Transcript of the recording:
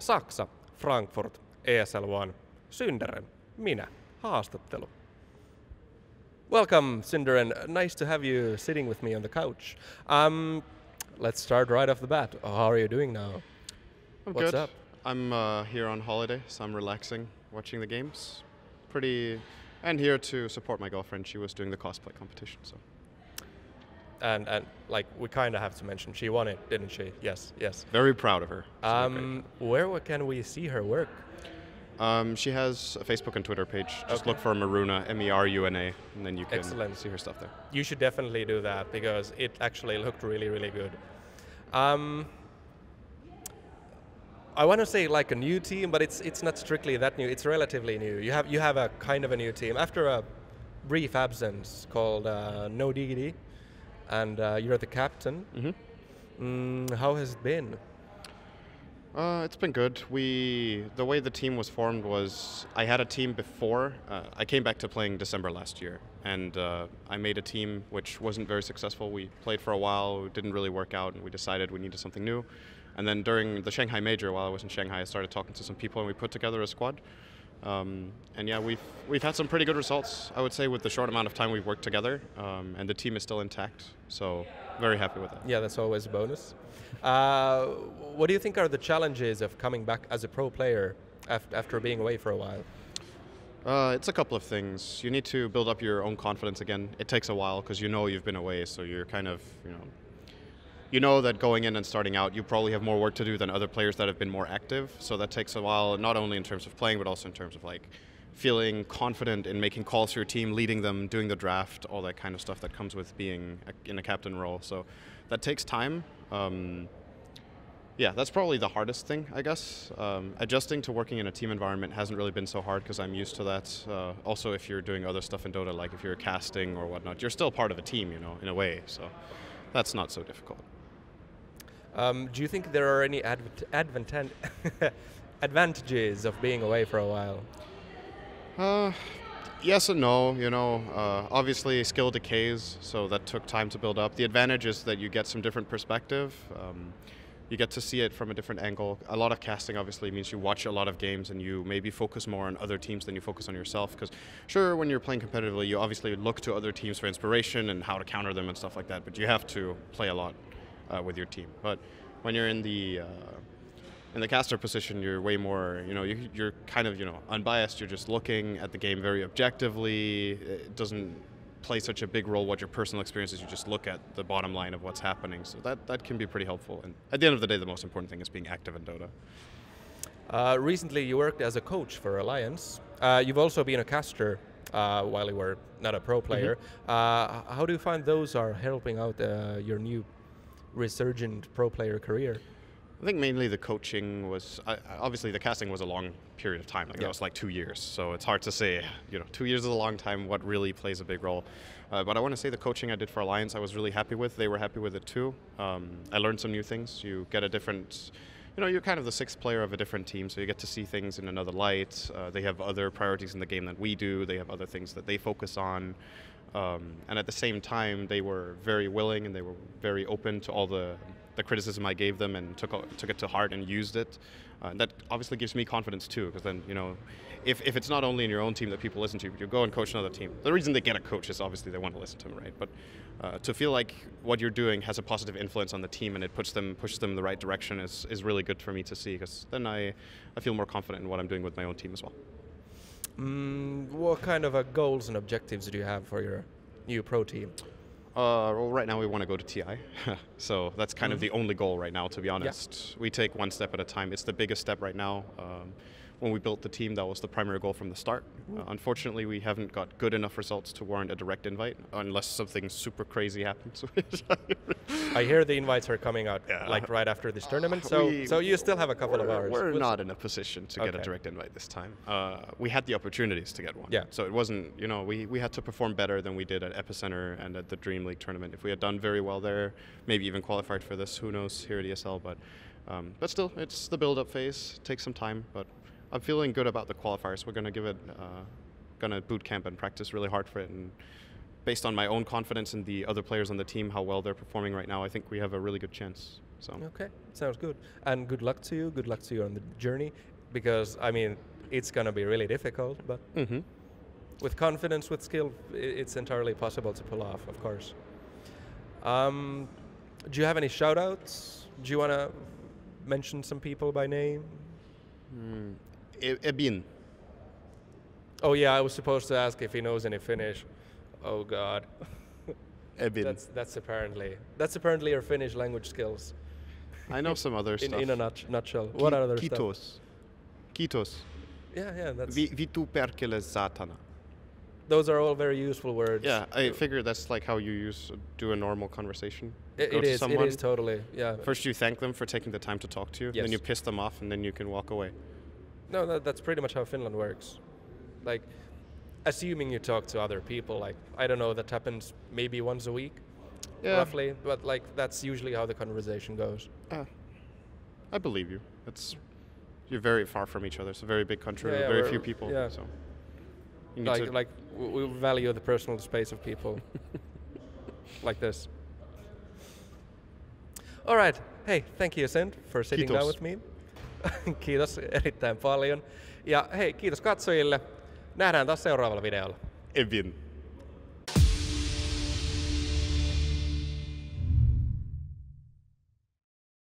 Saksa, Frankfurt, ESL One, syndereN, minä, haastattelu. Welcome, syndereN. Nice to have you sitting with me on the couch. Let's start right off the bat. How are you doing now? I'm What's good. up? I'm here on holiday, so I'm relaxing, watching the games. And here to support my girlfriend. She was doing the cosplay competition, so. And like we kind of have to mention, she won it, didn't she? Yes, yes. Very proud of her. Where can we see her work? She has a Facebook and Twitter page. Just look for Meruna, M-E-R-U-N-A, and then you can see her stuff there. You should definitely do that because it actually looked really, really good. I want to say like a new team, but it's not strictly that new. It's relatively new. You have a kind of a new team after a brief absence called No Diggity, and you're the captain. Mm-hmm. How has it been? It's been good. The way the team was formed was I had a team before. I came back to playing December last year, and I made a team which wasn't very successful. We played for a while, it didn't really work out, and we decided we needed something new. And then during the Shanghai Major, while I was in Shanghai, I started talking to some people, and we put together a squad. And yeah, we've had some pretty good results, I would say, with the short amount of time we've worked together. And the team is still intact, so very happy with that. Yeah, that's always a bonus. What do you think are the challenges of coming back as a pro player after being away for a while? It's a couple of things. You need to build up your own confidence again. It takes a while because you know you've been away, so you're kind of, you know that going in and starting out, you probably have more work to do than other players that have been more active. So that takes a while, not only in terms of playing, but also in terms of like feeling confident in making calls to your team, leading them, doing the draft, all that kind of stuff that comes with being in a captain role. So that takes time. Yeah, that's probably the hardest thing, I guess. Adjusting to working in a team environment hasn't really been so hard because I'm used to that. Also, if you're doing other stuff in Dota, like if you're casting or whatnot, you're still part of a team, in a way. So that's not so difficult. Do you think there are any advantages of being away for a while? Yes and no. Obviously skill decays, so that took time to build up. The advantage is that you get some different perspective. You get to see it from a different angle. A lot of casting obviously means you watch a lot of games and you maybe focus more on other teams than you focus on yourself. Because sure, when you're playing competitively, you obviously look to other teams for inspiration and how to counter them and stuff like that. But you have to play a lot with your team. But when you're in the caster position, you're way more, you're kind of, unbiased. You're just looking at the game very objectively. It doesn't play such a big role what your personal experience is. You just look at the bottom line of what's happening. So that can be pretty helpful. And at the end of the day, the most important thing is being active in Dota. Recently, you worked as a coach for Alliance. You've also been a caster while you were not a pro player. Mm-hmm. How do you find those are helping out your new resurgent pro player career? I think mainly the coaching was, obviously the casting was a long period of time, that was like 2 years, so it's hard to say, 2 years is a long time, what really plays a big role. But I want to say the coaching I did for Alliance I was really happy with, they were happy with it too. I learned some new things, you get a different, you're kind of the sixth player of a different team, so you get to see things in another light. They have other priorities in the game than we do, they have other things that they focus on. And at the same time, they were very willing and they were very open to all the criticism I gave them and took it to heart and used it. That obviously gives me confidence too, because then, if it's not only in your own team that people listen to, you go and coach another team. The reason they get a coach is obviously they want to listen to them, right? But to feel like what you're doing has a positive influence on the team and it pushes them in the right direction is really good for me to see, because then I feel more confident in what I'm doing with my own team as well. What kind of goals and objectives do you have for your new pro team? Well, right now we want to go to TI, so that's kind of the only goal right now, to be honest. Yeah. We take one step at a time. It's the biggest step right now. When we built the team, that was the primary goal from the start. Unfortunately, we haven't got good enough results to warrant a direct invite, unless something super crazy happens. I hear the invites are coming out like right after this tournament, so you still have a couple of hours. We're not in a position to get a direct invite this time. We had the opportunities to get one, so it wasn't, we had to perform better than we did at Epicenter and at the Dream League tournament. If we had done very well there, maybe even qualified for this, who knows, here at ESL, but still, it's the build-up phase, it takes some time, but I'm feeling good about the qualifiers. We're going to give it, going to boot camp and practice really hard for it, and based on my own confidence in the other players on the team, how well they're performing right now, I think we have a really good chance. So. Okay, sounds good. And good luck to you. Good luck to you on the journey, because I mean, it's gonna be really difficult, but with confidence, with skill, it's entirely possible to pull off, of course. Do you have any shout-outs? Do you wanna mention some people by name? Ebin. Oh yeah, I was supposed to ask if he knows any Finnish. Oh God. Ebin. That's apparently your Finnish language skills. I know some other stuff. In a nutshell. What other Kiitos. stuff? Kiitos. Yeah, that's... Vitu perkele satana. Those are all very useful words. Yeah, I figure that's like how you do a normal conversation. It is totally, yeah. First you thank them for taking the time to talk to you, Yes. then you piss them off, and then you can walk away. No, that's pretty much how Finland works. Like, assuming you talk to other people, like, I don't know, that happens maybe once a week, roughly, but like, that's usually how the conversation goes. I believe you. You're very far from each other. It's a very big country, Yeah, very few people. yeah. So you need we value the personal space of people like this. All right. Hey, thank you, Send, for sitting down with me. Kiitos erittäin paljon. Ja hei, kiitos katsojille. Nähdään taas seuraavalla videolla. Evin.